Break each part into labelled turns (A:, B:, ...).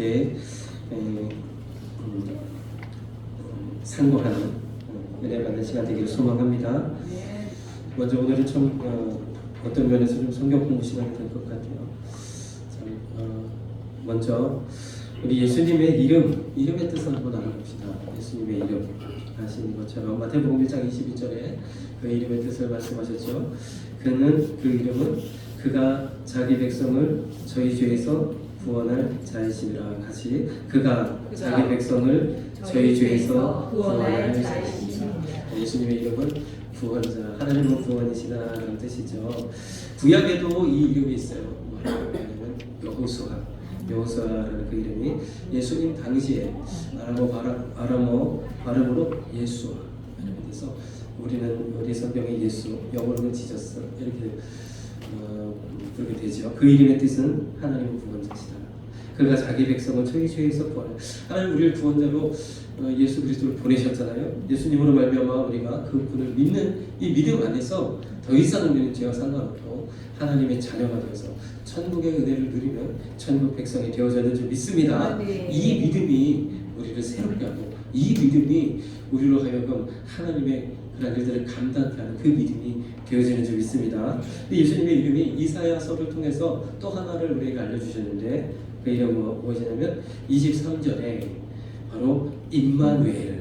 A: 함께 상고하는 은혜 받는 시간 되기를 소망합니다. 먼저 오늘은 좀 어떤 면에서 좀 성경 공부 시간이 될 것 같아요. 먼저 우리 예수님의 이름의 뜻을 한번 알아봅시다. 예수님의 이름 아시는 것처럼 마태복음 1장 22절에 그 이름의 뜻을 말씀하셨죠. 그 이름은 그가 자기 백성을 저희 죄에서 구원할 자이시니라. 같이 그가 자기 백성을 저희 죄에서 구원할 자이시니라. 예수님의 이름은 구원자, 하나님은 구원이시다라는 뜻이죠. 구약에도 이 이름이 있어요. 여호수아라는 그 이름이 예수님 당시에 아람어 발음으로 예수아 이렇게 돼서 우리 성경에 예수, 영어로는 지저스 이렇게 그렇게 되죠. 그 이름의 뜻은 하나님은 구원자시다. 그가 자기 백성을 저희 죄에서 구원해. 하나님 우리를 구원자로 예수 그리스도를 보내셨잖아요. 예수님으로 말미암아 우리가 그분을 믿는 이 믿음 안에서 더 이상 우리는 죄와 상관없고 하나님의 자녀가 되어서 천국의 은혜를 누리면 천국 백성이 되어졌는 줄 믿습니다. 이 믿음이 우리를 새롭게 하고 이 믿음이 우리로 하여금 하나님의 그런 일들을 감당케 하는 그 믿음이 되어지는 줄 믿습니다. 예수님의 이름이 이사야서를 통해서 또 하나를 우리에게 알려주셨는데 그 이름은 무엇이냐면 23절에 바로 임마누엘.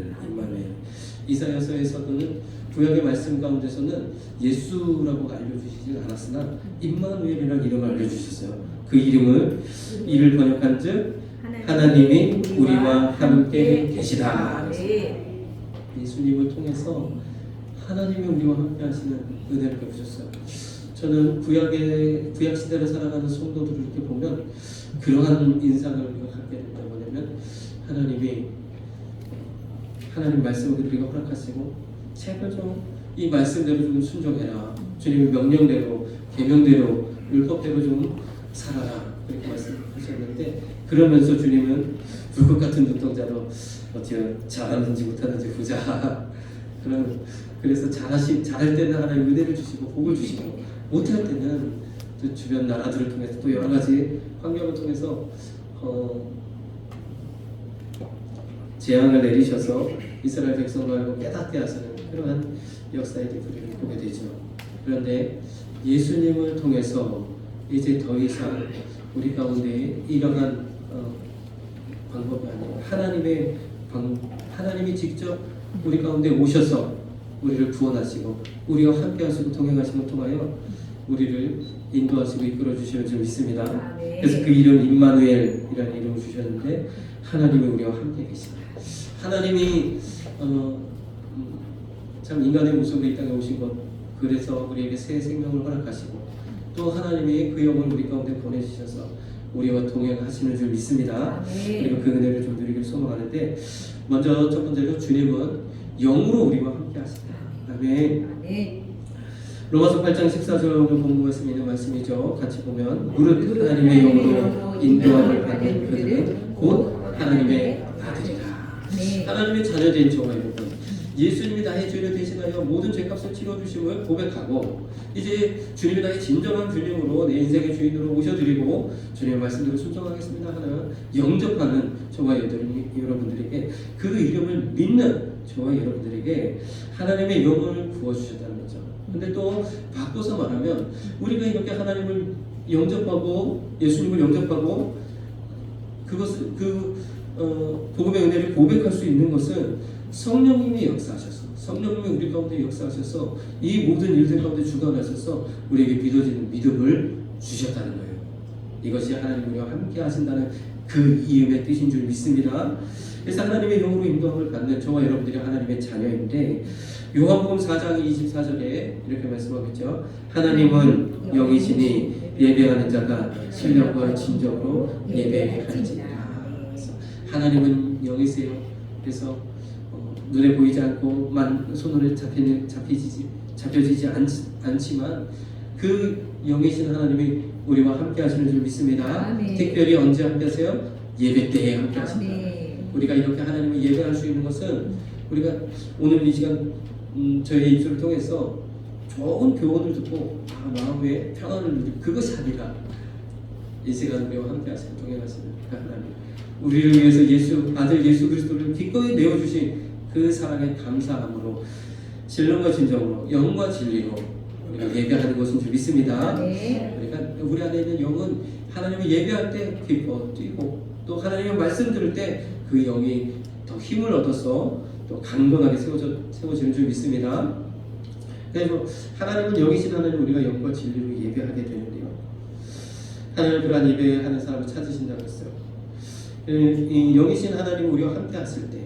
A: 이사야서에서는 구약의 말씀 가운데서는 예수라고 알려주시지 않았으나 임마누엘이라는 이름을 알려주셨어요. 그 이를 번역한즉 하나님이 우리와 함께 계시다. 예수님을 통해서 하나님이 우리와 함께 하시는 은혜를 베푸셨어요. 저는 구약 시대를 살아가는 성도들을 이렇게 보면 그러한 인상을 우리가 갖게 된다. 뭐냐면 하나님 말씀을 우리가 허락하시고 제발 좀 이 말씀대로 좀 순종해라. 주님의 명령대로 계명대로 율법대로 좀 살아라. 그렇게 말씀하셨는데 그러면서 주님은 불꽃 같은 눈동자로 어떻게 잘하는지 못하는지 보자. 그래서 잘할 때는 하나님 은혜를 주시고 복을 주시고 못할 때는 또 주변 나라들을 통해서 또 여러 가지 환경을 통해서 재앙을 내리셔서 이스라엘 백성을 깨닫게 하시는 그러한 역사의 우리를 보게 되죠. 그런데 예수님을 통해서 이제 더 이상 우리 가운데 이러한 방법이 아니라 하나님이 직접 우리 가운데 오셔서 우리를 구원하시고 우리와 함께 하시고 동행하심을 통하여 우리를 인도하시고 이끌어 주시는 줄 믿습니다. 그래서 그 이름 임마누엘이라는 이름을 주셨는데 하나님이 우리와 함께 계십니다. 하나님이 참 인간의 모습으로 이 땅에 오신 것, 그래서 우리에게 새 생명을 허락하시고 또 하나님이 그 영을 우리 가운데 보내주셔서 우리와 동행하시는 줄 믿습니다. 그리고 그 은혜를 좀 누리길 소망하는데 먼저 첫 번째로 주님은 영으로 우리와 함께 하신다. 아멘. 로마서 8장 14절 본문 말씀에 있는 말씀이죠. 같이 보면 무릇 하나님의 영으로 인도함을 받는 그들은 곧 하나님의 아들이라. 하나님의 자녀된 저와 여러분, 예수님이 나의 죄를 대신하여 모든 죄값을 치러주심을 고백하고 이제 주님이 나의 진정한 주님으로 내 인생의 주인으로 모셔드리고 주님의 말씀대로 순종하겠습니다 하는 영접하는 저와 여러분들에게 그 이름을 믿는 저와 여러분들에게 하나님의 영을 부어주셨다는 거죠. 근데 또 바꿔서 말하면 우리가 이렇게 하나님을 영접하고 예수님을 영접하고 그것을 복음의 은혜를 고백할 수 있는 것은 성령님이 역사하셔서 성령님이 우리 가운데 역사하셔서 이 모든 일들 가운데 주관하셔서 우리에게 믿어지는 믿음을 주셨다는 거예요. 이것이 하나님 우리와 함께 하신다는 그 이름의 뜻인 줄 믿습니다. 그래서 하나님의 영으로 인도함을 받는 저와 여러분들이 하나님의 자녀인데 요한복음 4장 24절에 이렇게 말씀하겠죠. 하나님은 영이시니 예배하는 자가 신령과 진정으로 예배할지니라. 하나님은 영이세요. 그래서 눈에 보이지 않고 손으로 잡혀지지 않지만 그 영이신 하나님이 우리와 함께 하시는 줄 믿습니다. 특별히 언제 함께 하세요? 예배 때에 함께 하신다. 우리가 이렇게 하나님을 예배할 수 있는 것은 우리가 오늘 이 시간 저의 입술을 통해서 좋은 교훈을 듣고 마음의 평안을 누리고 그것이 아니라 이 시간 우리와 함께 하시는 동행하시는 하나님 우리를 위해서 아들 예수 그리스도를 기꺼이 내어주신 그 사랑에 감사함으로 진정과 진정으로 영과 진리로 우리가 예배하는 것인 줄 믿습니다. 그러니까 우리 안에 있는 영은 하나님을 예배할 때 기뻐 뛰고 또 하나님의 말씀 들을 때 그 영이 더 힘을 얻어서 또 강건하게 세워지는 줄 믿습니다. 그래서 하나님은 영이신 하나님 우리가 영과 진리로 예배하게 되는데요. 하나님 그러한 예배하는 사람을 찾으신다고 했어요. 이 영이신 하나님 우리와 함께 하실 때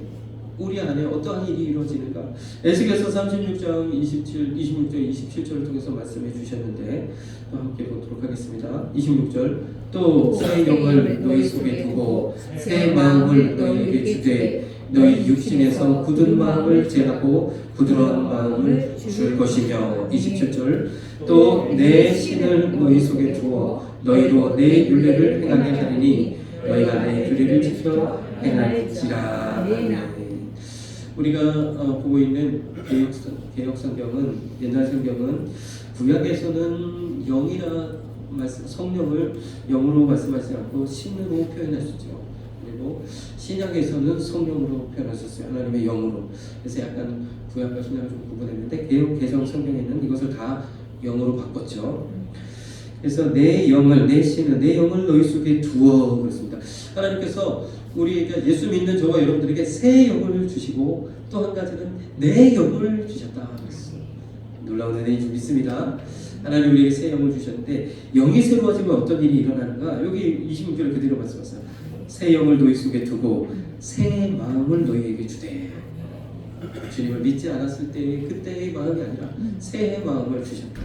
A: 우리 안에 어떠한 일이 이루어지는가? 에스겔서 36장 26절 27절을 통해서 말씀해 주셨는데 또 함께 보도록 하겠습니다. 26절 또 새 영을 너희 속에 두고 새 마음을 너희에게 주되 너희 육신에서 굳은 마음을 제하고 부드러운 마음을 줄 것이며 27절 또 내 신을 너희 속에 두어 너희로 내 율례를 행하게 하리니 너희가 내 규례를 지켜 행할지라. 우리가 보고 있는 개역 성경은 옛날 성경은 구약에서는 영이라 성령을 영으로 말씀하지 않고 신으로 표현하셨죠. 그리고 신약에서는 성령으로 표현하셨어요. 하나님의 영으로. 그래서 약간 구약과 신약을 좀 구분했는데 개정 성경에는 이것을 다 영으로 바꿨죠. 그래서 내 영을 내 신은 내 영을 너희 속에 두어 그랬습니다. 하나님께서 우리에게 예수 믿는 저와 여러분들에게 새 영을 주시고 또 한 가지는 내 영을 주셨다. 놀라운 은혜인 줄 믿습니다. 하나님 우리에게 새 영을 주셨는데 영이 새로워지면 어떤 일이 일어나는가? 여기 26절 그대로 말씀하셨어요. 새 영을 너희 속에 두고 새 마음을 너희에게 주되 주님을 믿지 않았을 때 그때의 마음이 아니라 새 마음을 주셨다.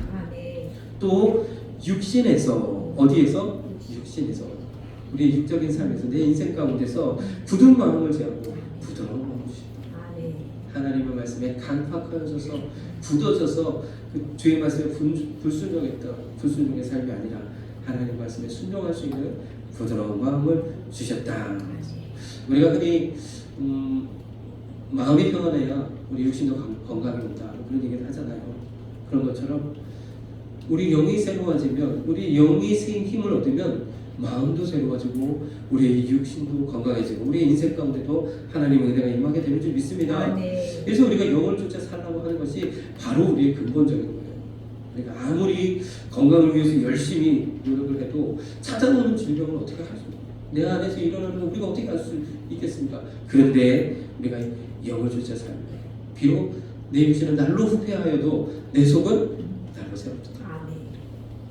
A: 또 육신에서 어디에서? 육신에서 우리의 육적인 삶에서 내 인생 가운데서 굳은 마음을 제하고 부드러운 마음을 주셨다. 하나님의 말씀에 강팍하여져서 굳어져서 그 주의 말씀에 불순종의 삶이 아니라 하나님의 말씀에 순종할 수 있는 부드러운 마음을 주셨다. 우리가 흔히 마음이 평안해야 우리 육신도 건강입니다. 그런 얘기를 하잖아요. 그런 것처럼 우리 영이 새로워지면 우리 영이 힘을 얻으면 마음도 새로워지고 우리의 육신도 건강해지고 우리의 인생 가운데도 하나님의 은혜가 임하게 되는 줄 믿습니다. 그래서 우리가 영을 쫓아 살라고 하는 것이 바로 우리의 근본적인 거예요. 그러니까 아무리 건강을 위해서 열심히 노력을 해도 찾아오는 질병을 어떻게 할 수 있어요? 내 안에서 일어나는 걸 우리가 어떻게 할 수 있겠습니까? 그런데 우리가 영을 쫓아 살면 비록 내 육신은 날로 후퇴하여도 내 속은 날로 새롭다.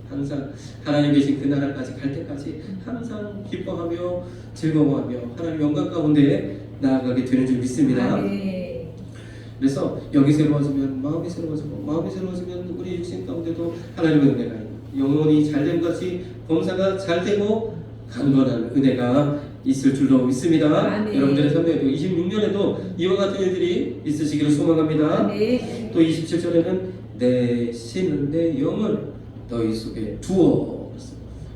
A: 항상 하나님 계신 그 나라까지 갈 때까지 항상 기뻐하며 즐거워하며 하나님 영광 가운데 나아가게 되는 줄 믿습니다. 그래서 영이 새로워지면 마음이 새로워지고 마음이 새로워지면 우리 육신 가운데도 하나님의 은혜가 영혼이 잘된 것이 범사가 잘되고 강건한 은혜가 있을 줄로 믿습니다. 여러분들의 삶에도 26년에도 이와 같은 일들이 있으시기를 소망합니다. 또 27절에는 내 신은 내 영을 너희 속에 두어.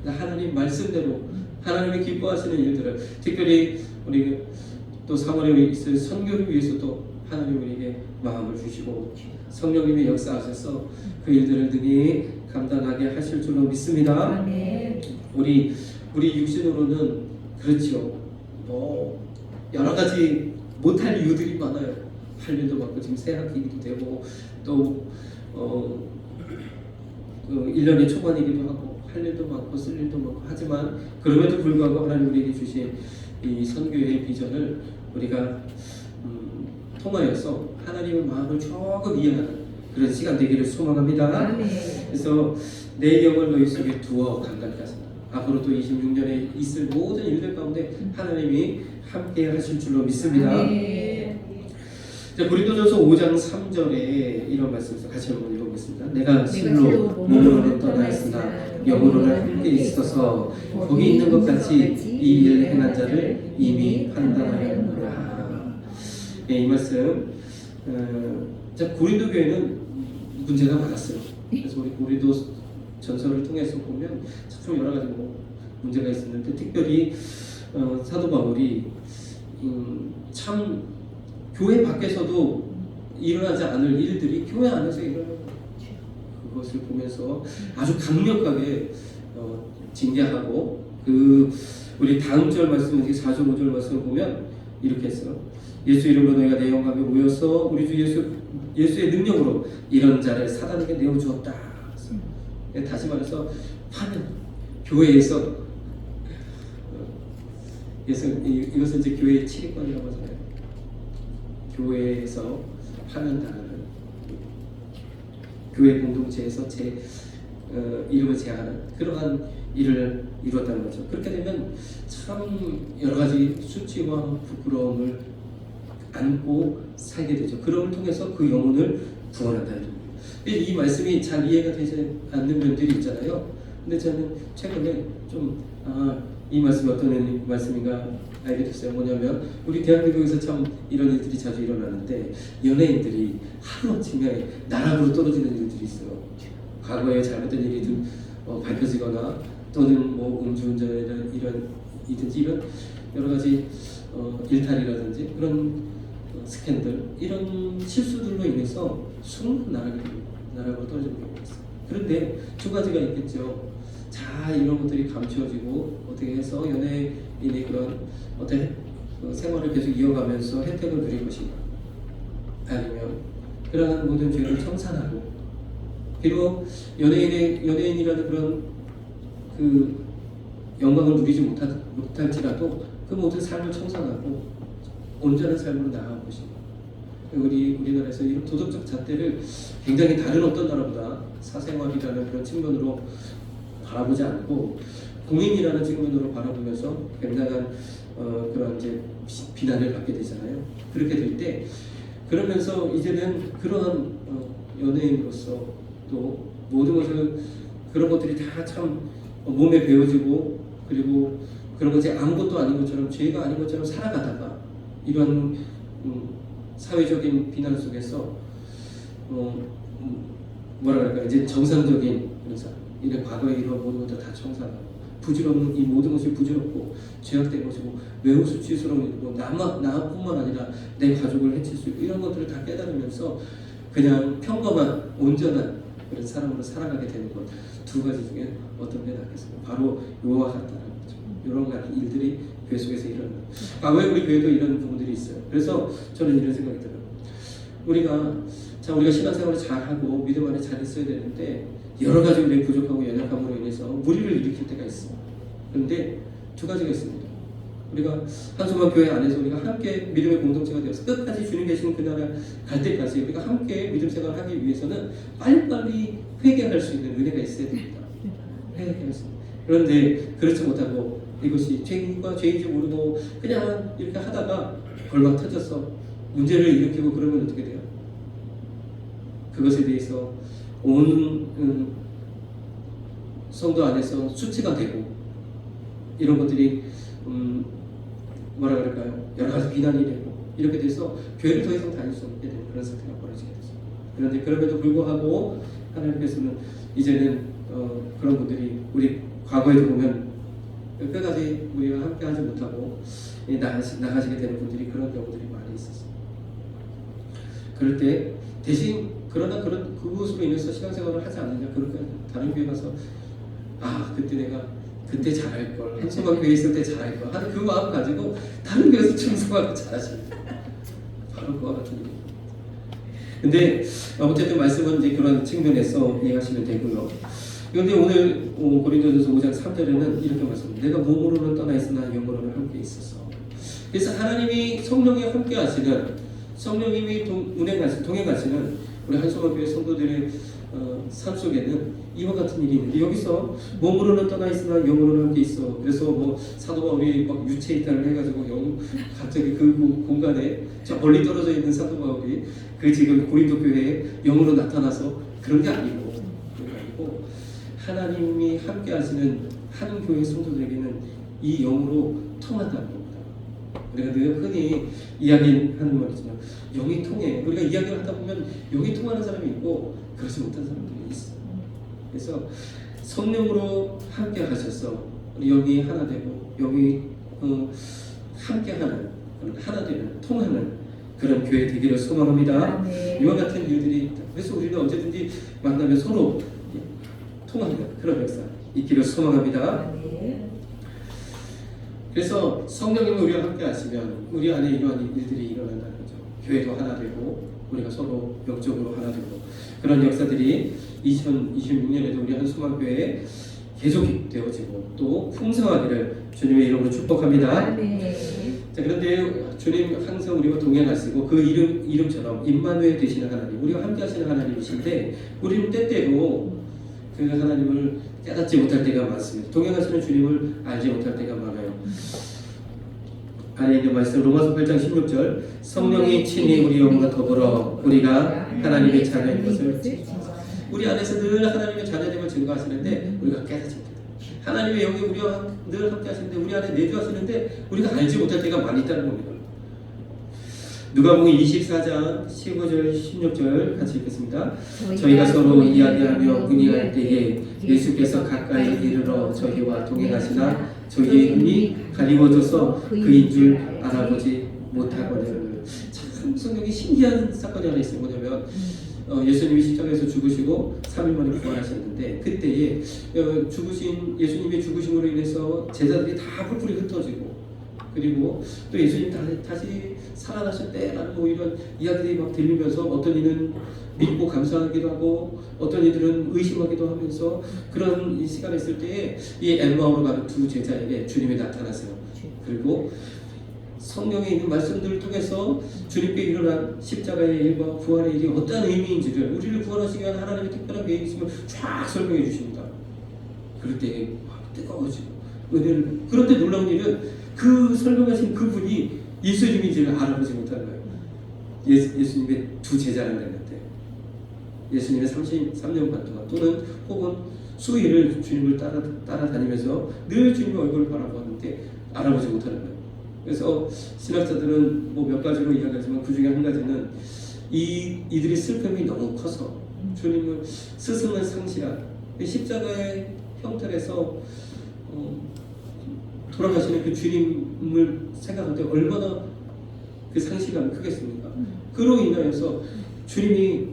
A: 하나님 말씀대로 하나님이 기뻐하시는 일들을 특별히 우리 또 3월에 있을 선교를 위해서도 하나님 우리에게 마음을 주시고 성령님이 역사하셔서 그 일들을 능히 감당하게 하실 줄로 믿습니다. 우리 육신으로는 그렇죠. 뭐 여러 가지 못할 이유들이 많아요. 할 일도 많고 지금 새 학기이기도 되고 또 1년의 초반이기도 하고 할 일도 많고 쓸 일도 많고 하지만 그럼에도 불구하고 하나님 우리에게 주신 이 선교의 비전을 우리가 통하여서 하나님의 마음을 조금 이해하는 그런 시간 되기를 소망합니다. 그래서 내 영을 너희 속에 두어 강건케 하신다. 앞으로 또 26년에 있을 모든 일들 가운데 하나님이 함께 하실 줄로 믿습니다. 고린도전서 5장 3절에 이런 말씀에서 같이 한번 읽어보겠습니다. 내가 실로 몸으로는 떠나 있으나 영으로는 함께 있어서 거기 있는 것 같이 이 일을 행한 자를 이미 판단하였노라. 이 말씀 고린도 교회는 문제가 많았어요. 그래서 우리 고린도 전서를 통해서 보면 참 여러 가지 문제가 있었는데 특별히 사도 바울이 참 교회 밖에서도 일어나지 않을 일들이 교회 안에서 일어나는 그것을 보면서 아주 강력하게 징계하고 그 우리 다음 절 말씀, 4절 5절 말씀을 보면 이렇게 했어요. 예수 이름으로 너희가 내 영광에 모여서 우리 주 예수의 능력으로 이런 자를 사단에게 내어주었다. 다시 말해서 파는 교회에서 이것은 이제 교회의 7인권이라고 하잖아요. 교회에서 파는 교회 공동체에서 이름을 제하는 그러한 일을 이루었다는 거죠. 그렇게 되면 참 여러 가지 수치와 부끄러움을 안고 살게 되죠. 그럼을 통해서 그 영혼을 구원한다는 거예요. 이 말씀이 잘 이해가 되지 않는 면들이 있잖아요. 근데 저는 최근에 이 말씀이 어떤 말씀인가 알게 됐어요. 뭐냐면 우리 대한민국에서 참 이런 일들이 자주 일어나는데 연예인들이 하루아침에 나락으로 떨어지는 일들이 있어요. 과거에 잘못된 일이 밝혀지거나 또는 뭐 음주운전이나 이런 여러 가지 일탈이라든지 그런 스캔들 이런 실수들로 인해서 수많은 나락으로 떨어지는 경우가 있어요. 그런데 두 가지가 있겠죠. 자, 이런 것들이 감추어지고 어떻게 해서 연예인의 그런 어떤 생활을 계속 이어가면서 혜택을 누릴 것인가, 아니면 그러한 모든 죄를 청산하고 비록 연예인이라는 그런 그 영광을 누리지 못할지라도 그 모든 삶을 청산하고 온전한 삶으로 나아갈 것인가. 우리나라에서 이런 도덕적 잣대를 굉장히 다른 어떤 나라보다 사생활이라는 그런 측면으로 바라보지 않고 공인이라는 측면으로 바라보면서 굉장한 그런 이제 비난을 받게 되잖아요. 그렇게 될 때 그러면서 이제는 그러한 연예인으로서 또 모든 것을 그런 것들이 다 참 몸에 배어지고 그리고 그런 것이 아무것도 아닌 것처럼 죄가 아닌 것처럼 살아가다가 이런 사회적인 비난 속에서 뭐라 그럴까 이제 정상적인 이런 과거에 이런 모든 것들 다 청산하고 부질없는 이 모든 것이 부질없고 죄악된 것이고 매우 수치스러운 일이고 나뿐만 아니라 내 가족을 해칠 수 있고 이런 것들을 다 깨달으면서 그냥 평범한 온전한 그런 사람으로 살아가게 되는 것 두 가지 중에 어떤 게 낫겠습니까? 바로 요와 같다는 거죠. 이런 같은 일들이 교회 속에서 일어나는. 과거에 우리 교회도 이런 부분들이 있어요. 그래서 저는 이런 생각이 들어요. 우리가 신앙생활을 잘하고 믿음 안에 잘 있어야 되는데 여러 가지 우리의 부족하고 연약함으로 인해서 무리를 일으킬 때가 있어요. 그런데 두 가지가 있습니다. 우리가 한소만 교회 안에서 우리가 함께 믿음의 공동체가 되어서 끝까지 주님 계시는 그 나라 갈 때까지 우리가 함께 믿음 생활을 하기 위해서는 빨리빨리 회개할 수 있는 은혜가 있어야 됩니다. 회개할 수. 그런데 그렇지 못하고 이것이 죄인과 죄인지 모르고 그냥 이렇게 하다가 벌막 터져서 문제를 일으키고 그러면 어떻게 돼요? 그것에 대해서 온 성도 안에서 수치가 되고 이런 것들이 뭐라 그럴까요? 여러 가지 비난이 되고 이렇게 돼서 교회를 더 이상 다닐 수 없게 되는 그런 상태가 벌어지게 되죠. 그런데 그럼에도 불구하고 하나님께서는 이제는 그런 분들이 우리 과거에도 보면 끝까지 우리가 함께 하지 못하고 나가시게 되는 분들이 그런 경우들이 많이 있었어요. 그럴 때 대신 그러나 그것으로 인해서 신앙생활을 하지 않느냐, 그러니까 다른 교회 가서 그때 내가 그때 잘할 걸, 한소만 교회 있을 때 잘할 걸 하는 그 마음 가지고 다른 교회에서 충성하고 잘하십니다. 바로 그와 같은 일입니다. 근데 어쨌든 말씀은 이제 그런 측면에서 이해하시면 되고요. 그런데 오늘 고린도전서 5장 3절에는 이렇게 말씀합니다. 내가 몸으로는 떠나 있으나 영으로는 함께 있어서. 그래서 하나님이 성령이 함께 하시는, 성령님이 동행하시는 우리 한소만 교회 성도들의 삶 속에는 이와 같은 일이 있는데, 여기서 몸으로는 떠나 있으나 영으로는 함께 있어. 그래서 뭐 사도 바울이 막 유체 이탈을 해가지고 갑자기 그 공간에 저 멀리 떨어져 있는 사도 바울이 그 지금 고린도 교회에 영으로 나타나서 그런 게 아니고 하나님이 함께 하시는 한 교회 성도들에게는 이 영으로 통한다는 겁니다. 우리가 늘 흔히 이야기하는 말이지만 영이 통해. 우리가 이야기를 하다 보면 영이 통하는 사람이 있고 그렇지 못한 사람들이 있어요. 그래서 성령으로 함께 하셔서 영이 하나 되고 영이 함께하는, 하나 되는, 통하는 그런 교회 되기를 소망합니다. 이와 같은 일들이 있다. 그래서 우리는 언제든지 만나면 서로 통하는 그런 역사 있기를 소망합니다. 그래서 성령님이 우리와 함께 하시면 우리 안에 이러한 일들이 일어난다는 거죠. 교회도 하나 되고 우리가 서로 영적으로 하나 되고 그런 역사들이 2026년에도 우리 한수만교회에 계속 되어지고 또 풍성하기를 주님의 이름으로 축복합니다. 자, 그런데 주님 항상 우리와 동행하시고 그 이름처럼 임마누엘 되시는 하나님, 우리와 함께 하시는 하나님이신데 우리는 때때로 그 하나님을 깨닫지 못할 때가 많습니다. 동행하시는 주님을 알지 못할 때가 많아요. 안에 있는 말씀 로마서 8장 16절 성령이 친히 우리 영과 더불어 우리가 하나님의 자녀인 것을 우리 안에서 늘 하나님의 자녀됨을 증거하시는데 우리가 깨닫지 못해요. 하나님의 영이 우리와 늘 함께 하시는데 우리 안에 내주하시는데 우리가 알지 못할 때가 많이 있다는 겁니다. 누가복음 24장 15절 16절 같이 읽겠습니다. 저희가 서로 이야기하며 문의할 때에 예수께서 가까이 이르러 저희와 동행하시나 저희의 눈이 가리워져서 그인 줄 알아보지 못하거늘. 참 성경이 신기한 사건이 하나 있어요. 뭐냐면 예수님이 십자가에서 죽으시고 3일 만에 부활하셨는데 그때에 죽으신 예수님의 죽으심으로 인해서 제자들이 다 뿔뿔이 흩어지고 그리고 또 예수님 다시 살아나실 때라는 뭐 이런 이야기들이 막 들리면서 어떤 이는 믿고 감사하기도 하고 어떤 이들은 의심하기도 하면서 그런 이 시간에 있을 때에 이 엠마오로 가는 두 제자에게 주님이 나타나세요. 그리고 성경에 있는 말씀들을 통해서 주님께 일어난 십자가의 일과 부활의 일이 어떤 의미인지를 우리를 구원하시기 위한 하나님의 특별한 계획이 있으면 쫙 설명해 주십니다. 그럴 때 뜨거워지고 은혜를 그런데 놀라운 일은 그 설명하신 그분이 예수님인지를 알아보지 못하는 거예요. 예수님의 두 제자를 냈는데 예수님의 33년 반 동안 또는 혹은 수일을 주님을 따라다니면서 늘 주님의 얼굴을 바라보았는데 알아보지 못하는 거예요. 그래서 신학자들은 뭐 몇 가지로 이야기하지만 그 중에 한 가지는 이들의 슬픔이 너무 커서 주님을 스승을 상실한 십자가의 형태에서 돌아가시는 그 주님을 생각할 때 얼마나 그 상실감이 크겠습니까? 그로 인하여서 주님이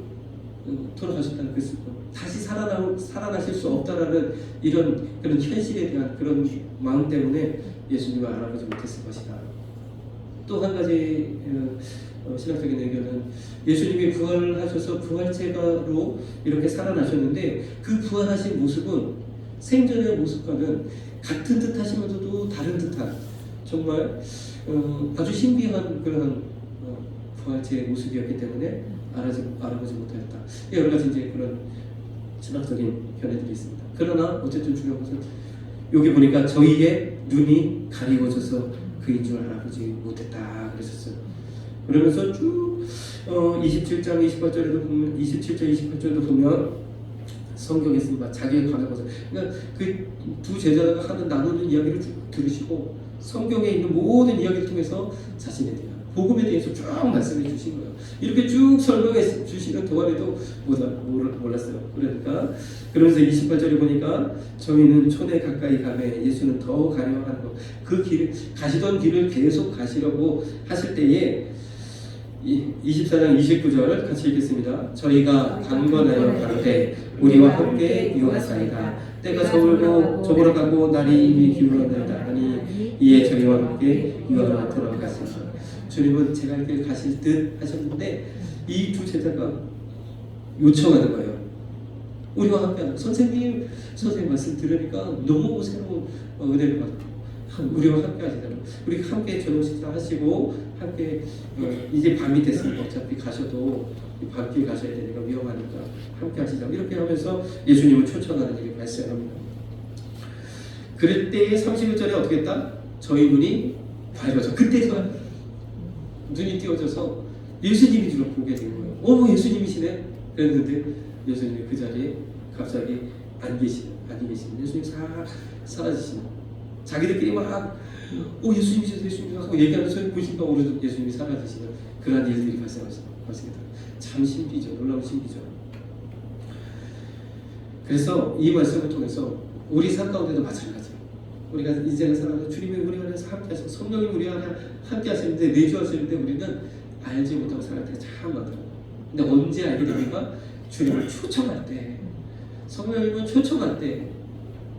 A: 돌아가셨다는 그 슬픔, 다시 살아나실 수 없다라는 이런 그런 현실에 대한 그런 마음 때문에 예수님을 알아보지 못했을 것이다. 또 한 가지 신학적인 의견은 예수님이 부활을 하셔서 부활체가로 이렇게 살아나셨는데 그 부활하신 모습은 생전의 모습과는 같은 듯 하시면서도 다른 듯한 정말 아주 신비한 그런 부활체의 모습이었기 때문에 알아보지 못하였다. 여러 가지 이제 그런 신학적인 견해들이 있습니다. 그러나 어쨌든 중요한 것은 여기 보니까 저희의 눈이 가리워져서 그인 줄 알아보지 못했다 그러셨어요. 그러면서 쭉 27장 28절에도 보면 27절 28절도 보면 성경에서 막 자기에 관한 것을 그러니까 그 두 제자가 하는 나누는 이야기를 쭉 들으시고 성경에 있는 모든 이야기를 통해서 자신에 대한 복음에 대해서 쭉 말씀해 주신 거예요. 이렇게 쭉 설명해 주시는 동안에도 몰랐어요. 그러니까 그러면서 28절에 보니까 저희는 촌에 가까이 가매 예수는 더 가려하는 것. 그 길 가시던 길을 계속 가시려고 하실 때에 24장 29절 같이 읽겠습니다. 저희가 강건하여 가로되 우리와 함께 유하사이다. 때가 저물어 가고 날이 이미 기울었나이다 하니 이에 저희와 함께 유하로 들어가시다. 주님은 제가 길 가실 듯 하셨는데 이 두 제자가 요청하는 거예요. 우리와 함께 선생님 말씀 들으니까 너무 새로운 은혜를 받고 우리와 함께 하시잖아요. 우리 함께 저녁 식사 하시고 함께 이제 밤이 됐으니까 어차피 가셔도 밤길 가셔야 되니까 위험하니까 함께 하시자 이렇게 하면서 예수님을 초청하는 일이 발생합니다. 그럴 때 31절에 어떻게 했다? 저희 눈이 밝아져. 그때서 눈이 띄어져서 예수님인 줄 보게 된 거예요. 예수님이시네. 그랬는데 예수님이 그 자리에 갑자기 안 계시는 예수님 사라지시는 자기들끼리 막 예수님이셔 하고 얘기하면서 보시니까 오늘 예수님이 사라지시는 그런 일들이 발생했습니다. 참 신비죠. 놀라운 신비죠. 그래서 이 말씀을 통해서 우리 삶 가운데도 마찬가지예요. 우리가 인생을 살아가서 주님이 우리 안에서 함께 하시고 성령이 우리 안에 함께 하시는데 내주하시는데 우리는 알지 못하고 살아갈 때가 참 많더라고요. 근데 언제 알게 됩니까? 주님을 초청할 때, 성령님을 초청할 때,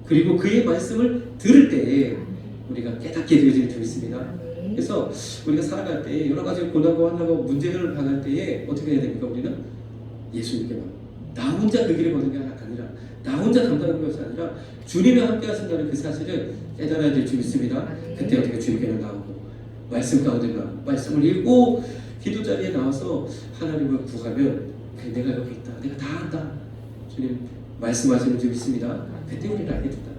A: 그리고 그의 말씀을 들을 때 우리가 깨닫게 되어질 줄 믿습니다. 그래서 우리가 살아갈 때 여러 가지 고난과 환난과 문제들을 당할 때에 어떻게 해야 됩니까? 우리는 예수님께만, 나 혼자 그 길을 걷는 게 아니라, 나 혼자 감당하는 것이 아니라 주님이 함께 하신다는 그 사실을 깨달아야 될 줄 믿습니다. 그때 어떻게 주님께는 나오고 말씀 가운데 가 말씀을 읽고 기도 자리에 나와서 하나님을 구하면 내가 여기 있다, 내가 다 한다, 주님 말씀하시는 줄 믿습니다. 그때 우리를 알게 된다.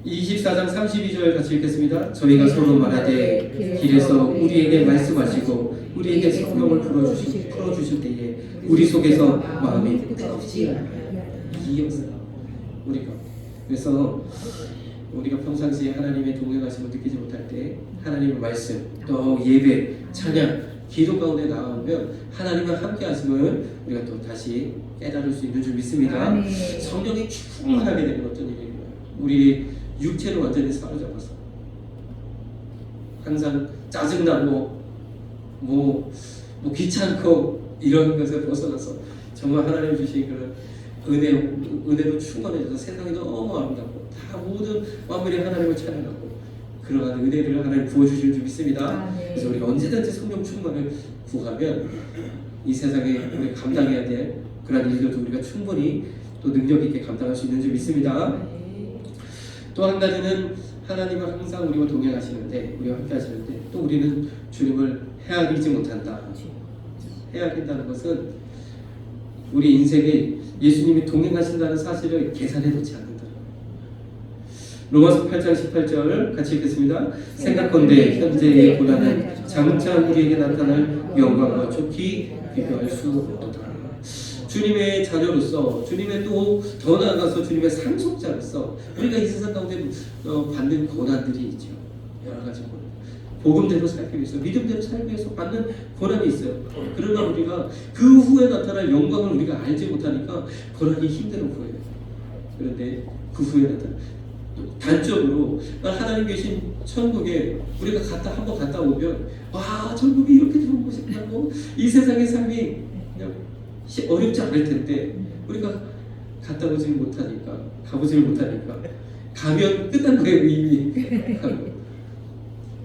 A: 24장 32절 같이 읽겠습니다. 저희가 서로 말하되 길에서 우리에게 말씀하시고 우리에게 성경을 풀어주실 때에 우리 속에서 마음이 뜨겁지 않아요. 이 역사 우리가, 그래서 우리가 평상시에 하나님의 동행하심을 느끼지 못할 때 하나님의 말씀, 또 예배, 찬양, 기도 가운데 나오면 하나님과 함께 하심을 우리가 또 다시 깨달을 수 있는 줄 믿습니다. 성령이 충만하게 되는 어떤 일이에요. 우리 육체를 완전히 사로잡아서 항상 짜증나고 뭐 귀찮고 이런 것에 벗어나서 정말 하나님 주신 그런 은혜로 충만해져서 세상이 너무 아름답고 다 모든 만물이 하나님을 찬양하고 그러한 은혜를 하나님 부어주실 줄 믿습니다. 그래서 우리가 언제든지 성령 충만을 구하면 이 세상에 우리가 감당해야 될 그런 일들도 우리가 충분히 또 능력 있게 감당할 수 있는 줄 믿습니다. 또 한 가지는 하나님은 항상 우리와 동행하시는데, 우리와 함께 하시는데 또 우리는 주님을 헤아리지 못한다. 헤아린다는 것은 우리 인생에 예수님이 동행하신다는 사실을 계산해 놓지 않는다. 로마서 8장 18절 같이 읽겠습니다. 생각건대 현재의 고난은 장차 우리에게 나타날 영광과 좋게 비교할 수 없도다. 주님의 자녀로서, 주님의 또 더 나아가서 주님의 상속자로서 우리가 이 세상 가운데 받는 고난들이 있죠. 여러 가지 고난. 복음대로 살기 위해서, 믿음대로 살기 위해서 받는 고난이 있어요. 그러나 우리가 그 후에 나타날 영광을 우리가 알지 못하니까 고난이 힘들어 보여요. 그런데 그 후에 나타날 단적으로 하나님 계신 천국에 우리가 한번 갔다 오면 와, 천국이 이렇게 좋은 곳이라고, 이 세상의 삶이 그냥 어렵지 않을 텐데 우리가 갔다 오지 못하니까, 가보지 못하니까 가면 끝난 거예요, 이미.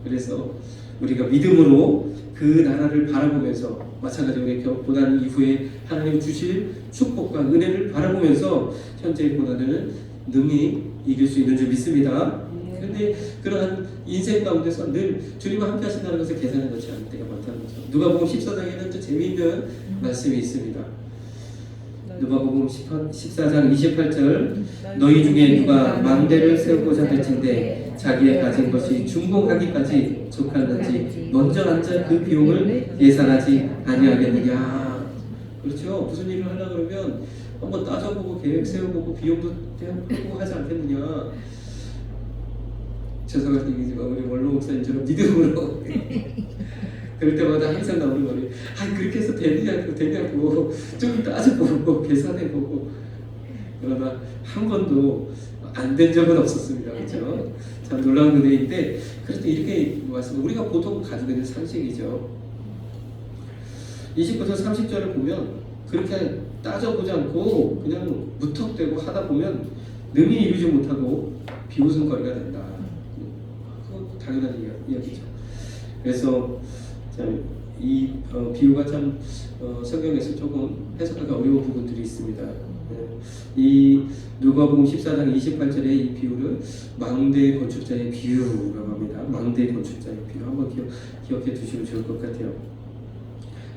A: 그래서 우리가 믿음으로 그 나라를 바라보면서, 마찬가지로 우리 고난 이후에 하나님 주실 축복과 은혜를 바라보면서 현재의 고난을 능히 이길 수 있는 줄 믿습니다. 그런데 그러한 인생 가운데서 늘 주님과 함께 하신다는 것을 계산해 놓지 않을 때가 많다는 거죠. 누가복음 14장에는 또 재미있는 말씀이 있습니다. 누가복음 14장 28절, 너희 중에 누가 망대를 세우고자 할진대 자기의 가진 것이 중공하기까지 족하는지 먼저 앉아 그 비용을 예산하지 아니하겠느냐. 그렇죠. 무슨 일을 하려고 그러면 한번 따져보고 계획 세워보고 비용도 대하고 하지 않겠느냐. 죄송한 얘기지만 우리 원로 목사님처럼 믿음으로 그럴 때마다 항상 나오는 말이, 그렇게 해서 되냐고 좀 따져보고 계산해보고. 그러나 한 번도 안 된 적은 없었습니다. 그렇죠? 참 놀라운 은혜인데, 그래도 이렇게 말씀, 우리가 보통 가지고 있는 상식이죠. 29절 30절을 보면 그렇게 따져보지 않고 그냥 무턱대고 하다 보면 능히 이루지 못하고 비웃음거리가 된다. 그거 당연한 이야기죠. 그래서 참 이 비유가 참 성경에서 조금 해석하기 어려운 부분들이 있습니다. 이 누가복음 14장 28절의 이 비유를 망대 건축자의 비유라고 합니다. 망대 건축자의 비유, 한번 기억해 두시면 좋을 것 같아요.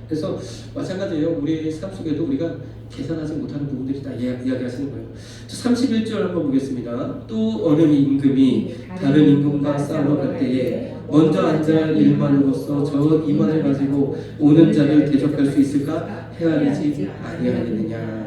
A: 그래서 마찬가지예요. 우리의 삶 속에도 우리가 계산하지 못하는 부분들이 다 이야기하시는 거예요. 31절 한번 보겠습니다. 또 어느 임금이 다른 임금과 싸우러 갈 때에 먼저 앉아 일만으로서 저 이만을 가지고 오는 자를 대적할 수 있을까 헤아리지 아니하겠느냐.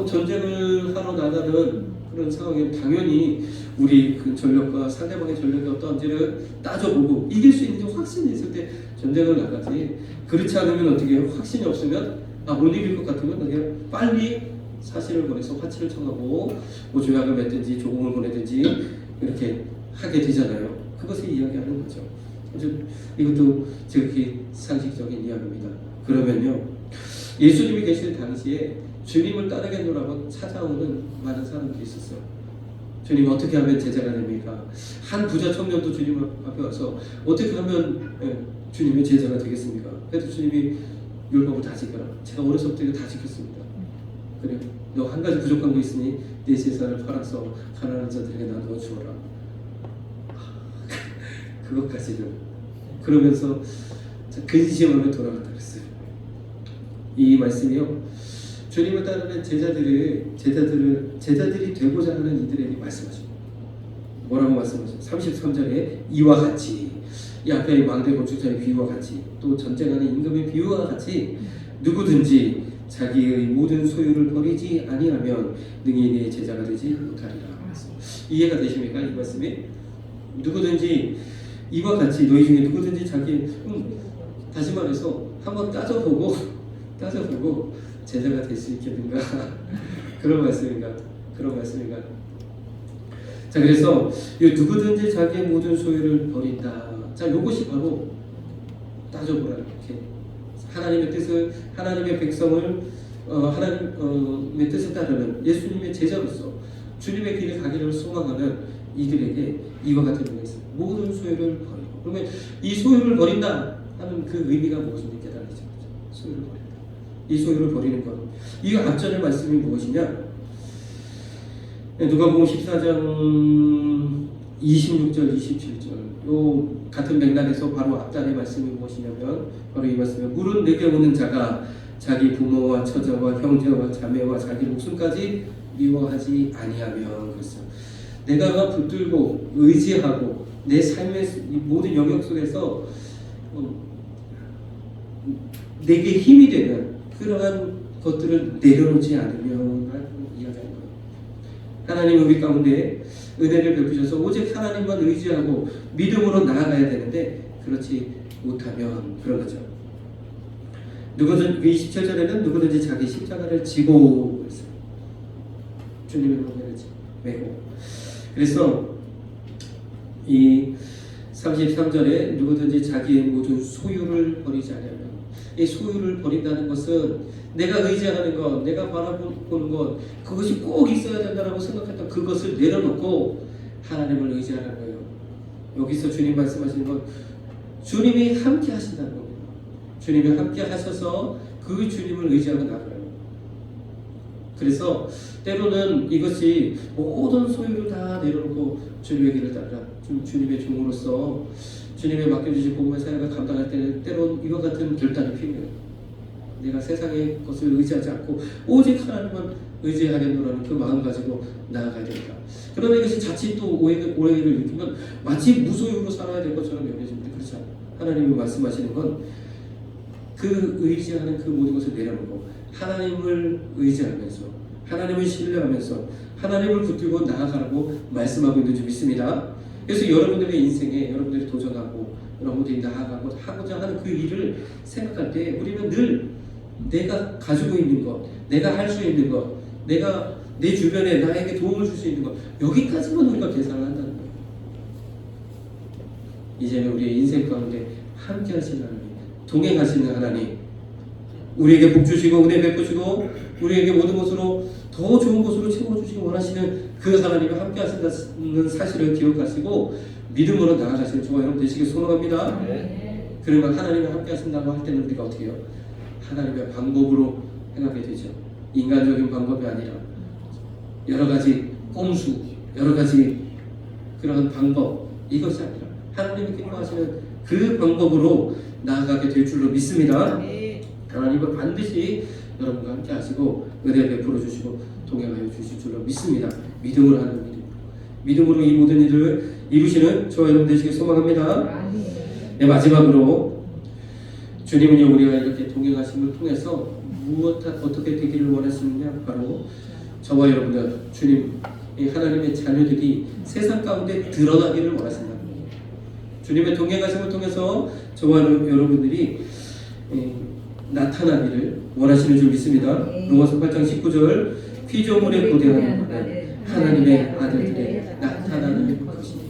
A: 전쟁을 하러 나가는 그런 상황에 당연히 우리 그 전력과 상대방의 전력이 어떤지를 따져보고 이길 수 있는지 확신이 있을 때 전쟁을 나가지, 그렇지 않으면 어떻게 해요? 확신이 없으면 못 이길 것 같으면 그냥 빨리 사신을 보내서 화치를 청하고 뭐 조약을 맺든지 조공을 보내든지 이렇게 하게 되잖아요. 그것을 이야기하는 거죠. 아주 이것도 지극히 상식적인 이야기입니다. 그러면요, 예수님이 계실 당시에 주님을 따르겠노라고 찾아오는 많은 사람들이 있었어요. 주님 어떻게 하면 제자가 됩니까? 한 부자 청년도 주님 앞에 와서 어떻게 하면 주님의 제자가 되겠습니까? 그래도 주님이 율법을 다 지켜라. 제가 어려서부터 이거 다 지켰습니다. 그래, 너 한 가지 부족한 거 있으니 내 재산을 팔아서 가난한 자들에게 나누어 주어라. 그것까지는 그러면서 근심하며 돌아갔다 그랬어요. 이 말씀이요, 주님을 따르는 제자들이 되고자 하는 이들에게 말씀하십니다. 뭐라고 말씀하죠? 33절에 이와 같이, 이 앞에 망대 건축자의 비유와 같이, 또 전쟁하는 임금의 비유와 같이 누구든지 자기의 모든 소유를 버리지 아니하면 능히 내 제자가 되지 못하리라. 이해가 되십니까? 이 말씀이 누구든지 이와 같이 너희 중에 누구든지 자기 다시 말해서 한번 따져보고 제자가 될 수 있겠는가? 그런 말씀인가? 자, 그래서 이 누구든지 자기의 모든 소유를 버린다. 자, 이것이 바로 따져보라. 이렇게 하나님의 뜻을, 하나님의 백성을 하나님의 뜻에 따르는 예수님의 제자로서 주님의 길을 가기를 소망하는 이들에게 이와 같은 의미가 있습니다. 모든 소유를 버리고. 그러면 이 소유를 버린다 하는 그 의미가 무엇인지 깨달으시죠. 소유를 버린다. 이 소유를 버리는 것. 이 앞전의 말씀이 무엇이냐? 누가복음 14장 26절, 27절. 요 같은 맥락에서 바로 앞단의 말씀이 무엇이냐면 바로 이 말씀이에요. 물은 내게 오는 자가 자기 부모와 처자와 형제와 자매와 자기 목숨까지 미워하지 아니하면, 그랬어요. 내가 붙들고 의지하고 내 삶의 모든 영역 속에서 내게 힘이 되는 그러한 것들을 내려놓지 않으면 이야기하는 거예요. 하나님 우리 가운데 은혜를 베푸셔서 오직 하나님만 의지하고 믿음으로 나아가야 되는데 그렇지 못하면 그런 거죠. 누구든 27절에는 누구든지 자기 십자가를 지고 있어요. 주님의 명예를 메고. 그래서 이 33절에 누구든지 자기의 모든 소유를 버리지 않으면, 이 소유를 버린다는 것은 내가 의지하는 것, 내가 바라보는 것, 그것이 꼭 있어야 된다고 생각했던 그것을 내려놓고 하나님을 의지하는 거예요. 여기서 주님 말씀하시는 건 주님이 함께 하신다는 겁니다. 주님이 함께 하셔서 그 주님을 의지하고 나가요. 그래서 때로는 이것이 모든 소유를 다 내려놓고 주님의 길을 따라 주님의 종으로서 주님의 맡겨주신 복음의 사역을 감당할 때는 때로는 이와 같은 결단이 필요해요. 내가 세상의 것을 의지하지 않고 오직 하나님만 의지하겠노라는 그 마음 가지고 나아가야 됩니다. 그러나 이것이 자칫 또 오해를 느끼면 마치 무소유로 살아야 될 것처럼 여겨집니다. 그렇지 않아요. 하나님이 말씀하시는 건 그 의지하는 그 모든 것을 내려놓고 하나님을 의지하면서 하나님을 신뢰하면서 하나님을 붙들고 나아가라고 말씀하고 있는 줄 믿습니다. 그래서 여러분들의 인생에 여러분들이 도전하고 여러분들이 나아가고 하고자 하는 그 일을 생각할 때 우리는 늘 내가 가지고 있는 것, 내가 할 수 있는 것, 내가 내 주변에 나에게 도움을 줄 수 있는 것, 여기까지만 우리가 계산을 한다는 거예요. 이제는 우리의 인생 가운데 함께 하시는 하나님, 동행하시는 하나님, 우리에게 복 주시고 은혜 베푸시고 우리에게 모든 것으로 더 좋은 것으로 채워주시기 원하시는 그 하나님이 함께 하신다는 사실을 기억하시고 믿음으로 나아가시는 저와 여러분 되시길 소망합니다. 네. 그러면 하나님이 함께 하신다고 할 때는 우리가 어떻게 해요? 하나님의 방법으로 행하게 되죠. 인간적인 방법이 아니라 여러 가지 꼼수, 여러 가지 그런 방법, 이것이 아니라 하나님이 기뻐하시는 그 방법으로 나아가게 될 줄로 믿습니다. 네. 하나님은 반드시 여러분과 함께 하시고 은혜 베풀어 주시고 동행하여 주실 줄로 믿습니다. 믿음으로 하는 믿음으로 이 모든 일을 이루시는 저와 여러분 되시길 소망합니다. 네, 마지막으로 주님은요 우리가 이렇게 동행하심을 통해서 어떻게 되기를 원하시느냐, 바로 저와 여러분들 주님 하나님의 자녀들이 세상 가운데 드러나기를 원하신다. 주님의 동행하심을 통해서 저와 여러분들이 나타나기를 원하시는 줄 믿습니다. 로마서 8장 19절 피조물에 고대하는 바는 하나님의 아들들의 나타나는 것이니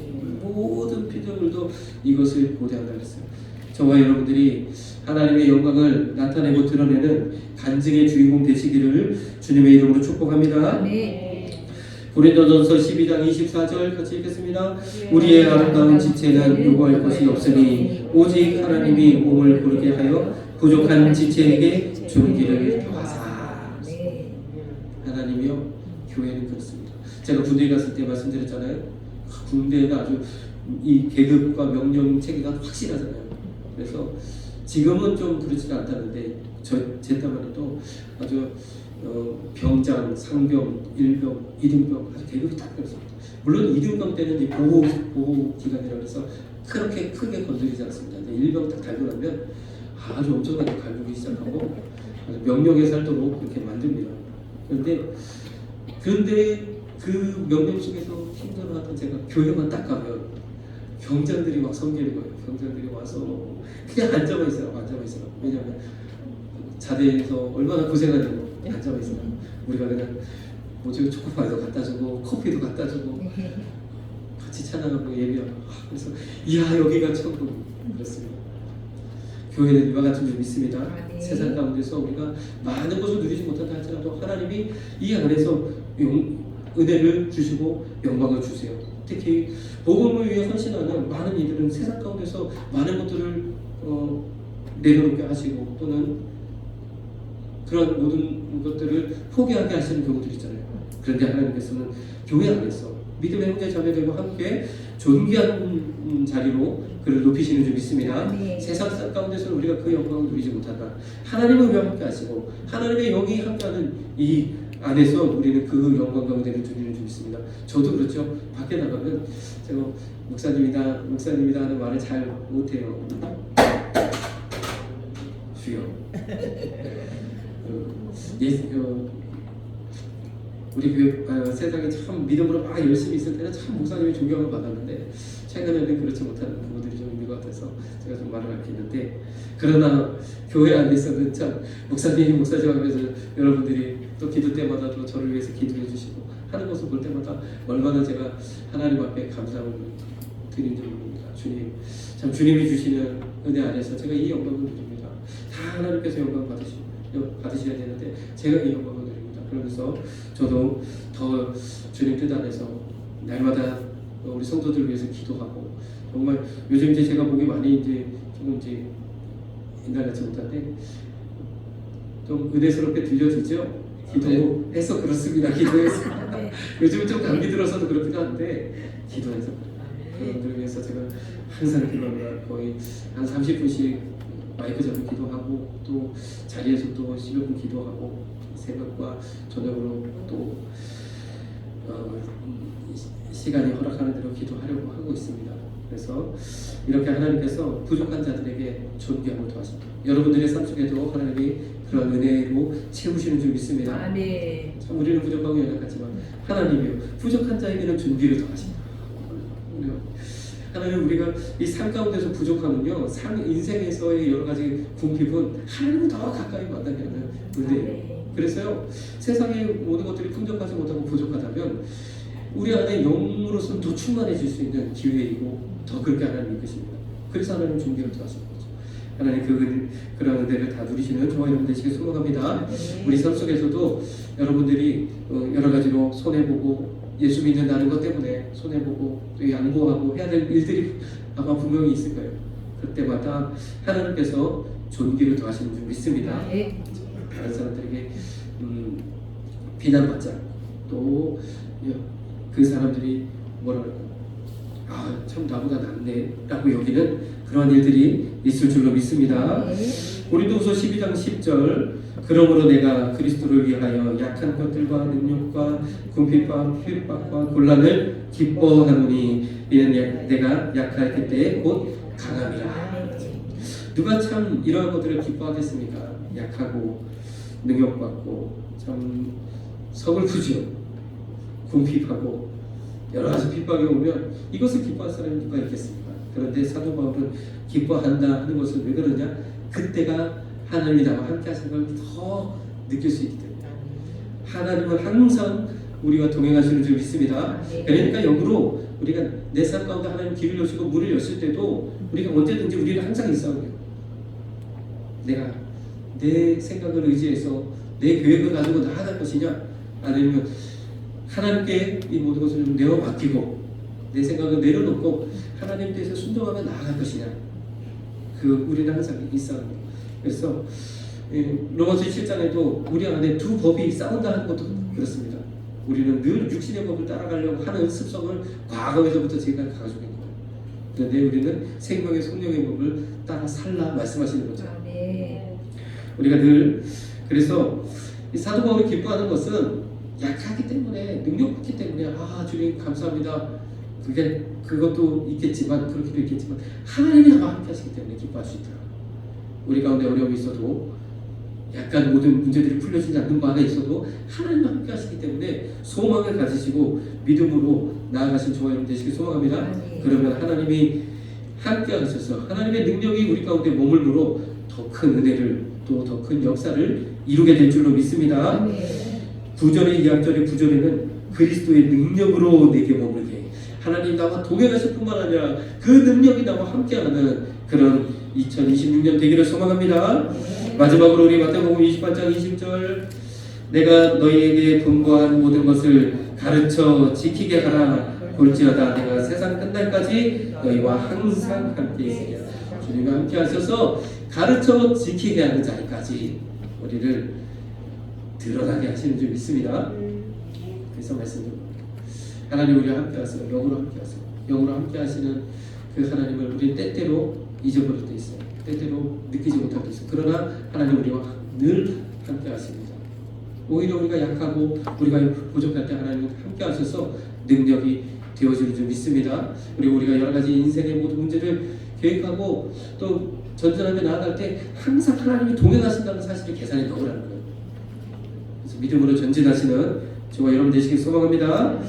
A: 모든 피조물도 이것을 고대한다 그랬어요. 저와 여러분들이 하나님의 영광을 나타내고 드러내는 간증의 주인공 되시기를 주님의 이름으로 축복합니다. 고린도전서 12장 24절 같이 읽겠습니다. 우리의 아름다운 지체는 요구할 것이 없으니 오직 하나님이 몸을 고르게 하여 부족한 지체에게 존귀를 더하사. 하나님이요, 교회는 그렇습니다. 제가 군대에 갔을 때 말씀드렸잖아요. 군대가 아주 이 계급과 명령 체계가 확실하잖아요. 그래서 지금은 좀 그렇지가 않다는데 제 때만 해도 아주 병장, 상병, 일병, 이등병 아주 계급이 딱 그렇습니다. 물론 이등병 때는 이제 보호 기간이라고 해서 그렇게 크게 건드리지 않습니다. 이제 일병 딱 달고 나면 아주 엄청나게 갈구기 시작하고 아주 명령에 살도록 그렇게 만듭니다. 그런데 그 명령 속에서 힘들어하던 제가 교회만 딱 가면 경장들이 막 섬기는 거예요. 경장들이 와서 그냥 앉아만 있어요. 앉아만 있어요. 왜냐하면 자대에서 얼마나 고생하냐고 앉아만 있어요. 우리가 그냥 뭐지 초코파이도 갖다 주고 커피도 갖다 주고 같이 찬양하고 예배하고 그래서 이야 여기가 천국 그렇습니다. 교회는 이와 같은 줄 믿습니다. 세상 가운데서 우리가 많은 것을 누리지 못한다 할지라도 하나님이 이 안에서 은혜를 주시고 영광을 주세요. 특히 복음을 위해 헌신하는 많은 이들은 세상 가운데서 많은 것들을 내려놓게 하시고 또는 그런 모든 것들을 포기하게 하시는 경우들이 있잖아요. 그런데 하나님께서는 교회 안에서 믿음의 형제 자매들과 함께 존귀한 자리로 그를 높이시는 줄 믿습니다. 세상 가운데서는 우리가 그 영광을 누리지 못한다. 하나님은 왜 함께 하시고 하나님의 영이 함께하는 이 안에서 우리는 그 영광과 은혜를 누리는 줄 믿습니다. 저도 그렇죠. 밖에 나가면 제가 목사님이다 하는 말을 잘 못해요. 주여. 우리 교회 세상에 참 믿음으로 막 열심히 있을 때는 참 목사님의 존경을 받았는데 최근에는 그렇지 못하는 부분들이 좀 있는 것 같아서 제가 좀 말을 아끼는데 그러나 교회 안에서는 참 목사님 하면서 여러분들이 또 기도 때마다 또 저를 위해서 기도해 주시고 하는 것을 볼 때마다 얼마나 제가 하나님 앞에 감사를 드리는지 모릅니다. 주님, 참 주님이 주시는 은혜 안에서 제가 이 영광을 드립니다. 다 하나님께서 영광 받으셔야 되는데 제가 이 영광을 드립니다. 그러면서 저도 더 주님 뜻 안에서 날마다 우리 성도들 위해서 기도하고 정말 요즘 이제 제가 보기 많이 이제 조금 이제 옛날 같지 못한데 좀 은혜스럽게 들려지죠. 기도해서 그렇습니다. 기도해서 요즘은 좀 감기 들어서도 그렇기도 한데 기도해서 그분들을 위해서 제가 항상 기도합니다. 거의 한 30분씩 마이크 잡고 기도하고 또 자리에서 또 10여 분 기도하고 새벽과 저녁으로 또 시간이 허락하는 대로 기도하려고 하고 있습니다. 그래서 이렇게 하나님께서 부족한 자들에게 존귀함을 더하십니다. 여러분들의 삶 속에도 하나님이 그런 은혜로 채우시는 줄 믿습니다.
B: 아멘.
A: 참 우리는 부족하고 연약하지만 하나님이요 부족한 자에게는 존귀를 더하십니다. 하나님 우리가 이 삶 가운데서 부족하면요 인생에서의 여러 가지 궁핍은 하나님을 더 가까이 만나게 하는 은혜예요. 그래서요 세상의 모든 것들이 풍족하지 못하고 부족하다면 우리 안에 영으로서는 더 충만해질 수 있는 기회이고 더 그렇게 하나님 이끄십니다. 그래서 하나님 존귀를 더하시는 거죠. 하나님 그런 은혜를 다 누리시는 저와 여러분 되시길 소망합니다. 우리 삶 속에서도 여러분들이 여러 가지로 손해보고 예수 믿는다는 것 때문에 손해보고 또 양보하고 해야 될 일들이 아마 분명히 있을 거예요. 그때마다 하나님께서 존귀를 더하시는 줄 믿습니다. 다른 사람들에게 비난받지 않고 또 그 사람들이 뭐라 그럴까 참 나보다 낫네 라고 여기는 그러한 일들이 있을 줄로 믿습니다. 고린도후서 12장 10절 그러므로 내가 그리스도를 위하여 약한 것들과 능력과 궁핍과 핍박과 곤란을 기뻐하노니 이는 내가 약할 그때에 곧 강함이라. 누가 참 이러한 것들을 기뻐하겠습니까? 약하고 능력받고 참 서글프죠. 궁핍하고 여러 가지 핍박이 오면 이것을 기뻐할 사람이 누가 있겠습니까? 그런데 사도 바울은 기뻐한다 하는 것은 왜 그러냐? 그때가 하나님이 나와 함께 하시는 걸 더 느낄 수 있기 때문에 하나님은 항상 우리와 동행하시는 줄 믿습니다. 그러니까 역으로 우리가 내 삶 가운데 하나님 길을 여시고 문을 여실 때도 우리가 언제든지 우리는 항상 있어요. 내가 내 생각을 의지해서 내 계획을 가지고 나아갈 것이냐 아니면 하나님께 이 모든 것을 좀 내어 맡기고 내 생각을 내려놓고 하나님께서 순종하며 나아갈 것이냐, 그 우리는 항상 있어야 합니다. 그래서 로마서 7장에도 우리 안에 두 법이 싸운다는 것도 그렇습니다. 우리는 늘 육신의 법을 따라가려고 하는 습성을 과거에서부터 지금까지 가지고 있는 거예요. 그런데 우리는 생명의 성령의 법을 따라 살라 말씀하시는 거죠. 우리가 늘 그래서 이 사도 바울이 기뻐하는 것은 약하기 때문에, 능력없기 때문에, 주님 감사합니다, 그것도 있겠지만, 그렇기도 있겠지만 하나님이 나와 함께 하시기 때문에 기뻐할 수 있더라. 우리 가운데 어려움이 있어도, 약간 모든 문제들이 풀려지지 않는 바가 있어도 하나님과 함께 하시기 때문에 소망을 가지시고 믿음으로 나아가신 저와 여러분 되시길 소망합니다. 그러면 하나님이 함께 하셔서 하나님의 능력이 우리 가운데 머물므로 더 큰 은혜를, 또 더 큰 역사를 이루게 될 줄로 믿습니다. 9절의 2절의 9절에는 그리스도의 능력으로 내게 머물게, 하나님 나와 동행하실 뿐만 아니라 그 능력이 나와 함께하는 그런 2026년 되기를 소망합니다. 마지막으로 우리 마태복음 28장 20절, 내가 너희에게 분부한 모든 것을 가르쳐 지키게 하라. 볼지어다 내가 세상 끝날까지 너희와 항상 함께 있으리라. 주님과 함께 하셔서 가르쳐 지키게 하는 자리까지 우리를 드러나게 하시는 줄 믿습니다. 그래서 말씀드립니다. 하나님 우리와 함께 하세요. 영으로 함께 하세요. 영으로 함께 하시는 그 하나님을 우리 때때로 잊어버릴 때 있어요. 때때로 느끼지 못할 때 있어요. 그러나 하나님 우리와 늘 함께 하십니다. 오히려 우리가 약하고 우리가 부족할 때 하나님 함께 하셔서 능력이 되어지는 줄 믿습니다. 그리고 우리가 여러 가지 인생의 모든 문제를 계획하고 또 전진하며 나아갈 때 항상 하나님이 동행하신다는 사실을 계산에 넣으라는 거예요. 그래서 믿음으로 전진하시는 저와 여러분 되시길 소망합니다.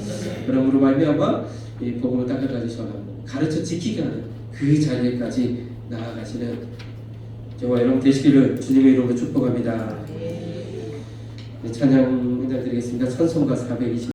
A: 그러므로 말미암아 이 복음을 땅끝까지 전하고 가르쳐 지키게 하는 그 자리에까지 나아가시는 저와 여러분 되시기를 주님의 이름으로 축복합니다. 찬양 인사드리겠습니다. 찬송가 420